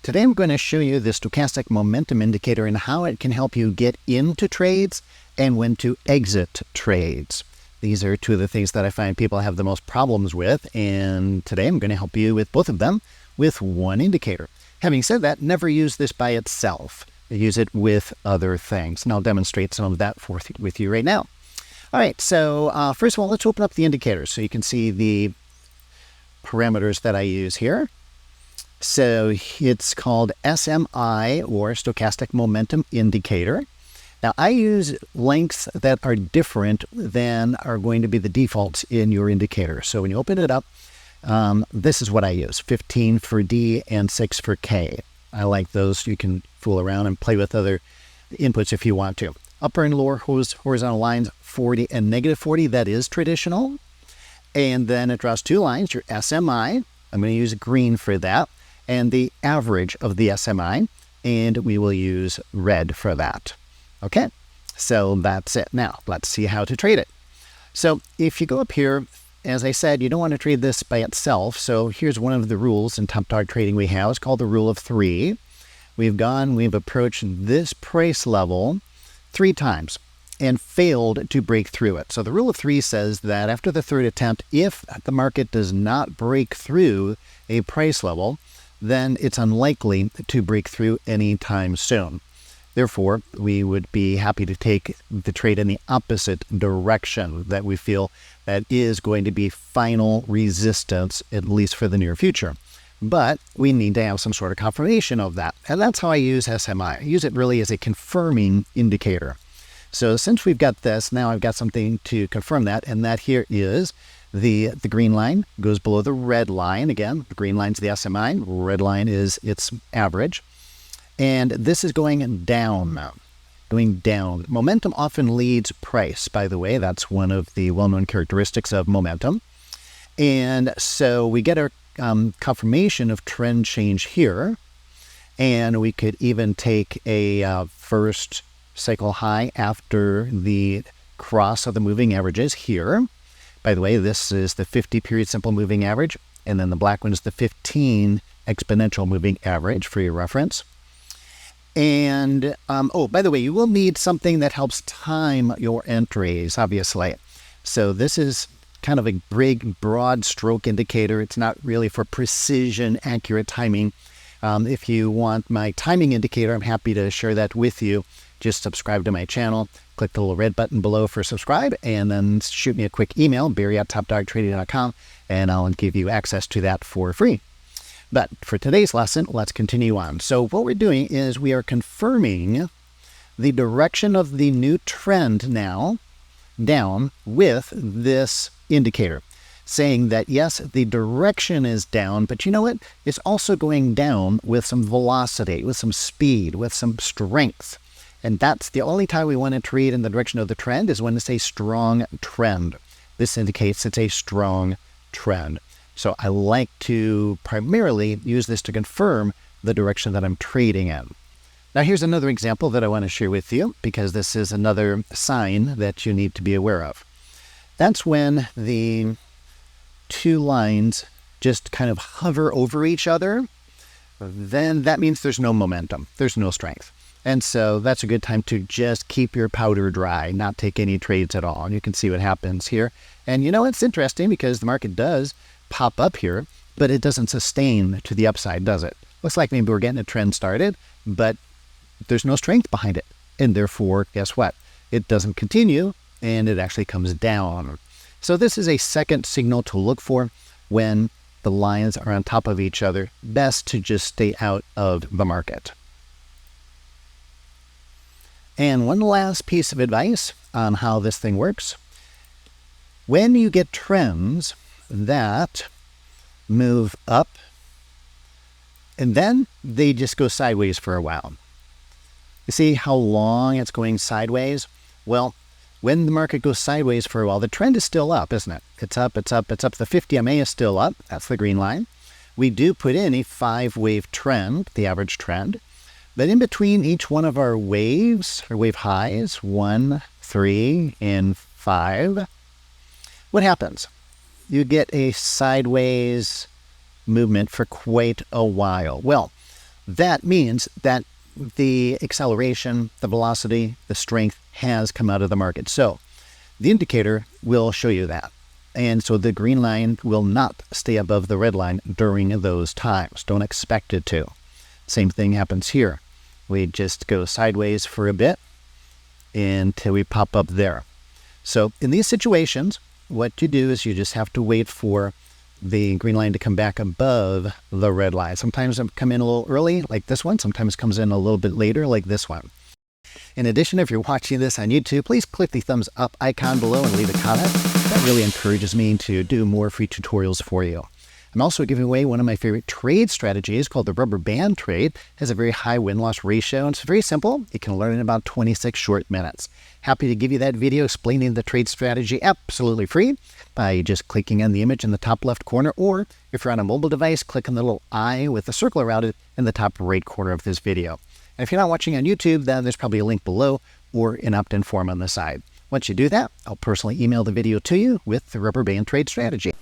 Today I'm going to show you the stochastic momentum indicator and how it can help you get into trades and when to exit trades. These are two of the things that I find people have the most problems with, and today I'm going to help you with both of them with one indicator. Having said that, never use this by itself. Use it with other things, and I'll demonstrate some of that with you right now. All right, so first of all, let's open up the indicator so you can see the parameters that I use here. So it's called SMI, or Stochastic Momentum Indicator. Now, I use lengths that are different than are going to be the defaults in your indicator. So when you open it up, this is what I use, 15 for D and 6 for K. I like those. You can fool around and play with other inputs if you want to. Upper and lower horizontal lines, 40 and negative 40, that is traditional. And then it draws two lines, your SMI. I'm going to use green for that. And the average of the SMI, and we will use red for that. Okay, so that's it. Now, let's see how to trade it. So if you go up here, as I said, you don't want to trade this by itself. So here's one of the rules in top dog trading we have. It's called the rule of three. We've approached this price level 3 times and failed to break through it. So the rule of three says that after the third attempt, if the market does not break through a price level, then it's unlikely to break through anytime soon. Therefore, we would be happy to take the trade in the opposite direction that we feel that is going to be final resistance, at least for the near future. But we need to have some sort of confirmation of that. And that's how I use SMI. I use it really as a confirming indicator. So since we've got this, now I've got something to confirm that, and that here is the green line goes below the red line. Again, the green line's the SMI, red line is its average. And this is going down now, going down. Momentum often leads price, by the way. That's one of the well-known characteristics of momentum. And so we get our confirmation of trend change here. And we could even take a first cycle high after the cross of the moving averages here. By the way, this is the 50-period simple moving average, and then the black one is the 15 exponential moving average for your reference. And, oh, by the way, you will need something that helps time your entries, obviously. So this is kind of a big, broad stroke indicator. It's not really for precision, accurate timing. If you want my timing indicator, I'm happy to share that with you. Just subscribe to my channel, click the little red button below for subscribe, and then shoot me a quick email, barry@topdogtrading.com, and I'll give you access to that for free. But for today's lesson, let's continue on. So what we're doing is we are confirming the direction of the new trend now down with this indicator, saying that yes, the direction is down, but you know what? It's also going down with some velocity, with some speed, with some strength. And that's the only time we want to trade in the direction of the trend is when it's a strong trend. This indicates it's a strong trend. So I like to primarily use this to confirm the direction that I'm trading in. Now here's another example that I want to share with you, because this is another sign that you need to be aware of. That's when the two lines just kind of hover over each other. Then that means there's no momentum, there's no strength. And so that's a good time to just keep your powder dry, not take any trades at all. And you can see what happens here. And you know, it's interesting because the market does pop up here, but it doesn't sustain to the upside, does it? Looks like maybe we're getting a trend started, but there's no strength behind it. And therefore, guess what? It doesn't continue, and it actually comes down. So this is a second signal to look for when the lines are on top of each other. Best to just stay out of the market. And one last piece of advice on how this thing works. When you get trends that move up and then they just go sideways for a while. You see how long it's going sideways? Well, when the market goes sideways for a while, the trend is still up, isn't it? It's up, it's up, it's up. The 50 MA is still up. That's the green line. We do put in a 5-wave trend, the average trend. But in between each one of our waves, or wave highs, 1, 3, and 5, what happens? You get a sideways movement for quite a while. Well, that means that the acceleration, the velocity, the strength has come out of the market. So the indicator will show you that. And so the green line will not stay above the red line during those times. Don't expect it to. Same thing happens here. We just go sideways for a bit until we pop up there. So in these situations, what you do is you just have to wait for the green line to come back above the red line. Sometimes it come in a little early, like this one. Sometimes it comes in a little bit later, like this one. In addition, if you're watching this on YouTube, please click the thumbs up icon below and leave a comment. That really encourages me to do more free tutorials for you. I'm also giving away one of my favorite trade strategies called the rubber band trade. It has a very high win-loss ratio, and it's very simple. You can learn in about 26 short minutes. Happy to give you that video explaining the trade strategy absolutely free by just clicking on the image in the top left corner, or if you're on a mobile device, click on the little eye with the circle around it in the top right corner of this video. And if you're not watching on YouTube, then there's probably a link below or an opt-in form on the side. Once you do that, I'll personally email the video to you with the rubber band trade strategy.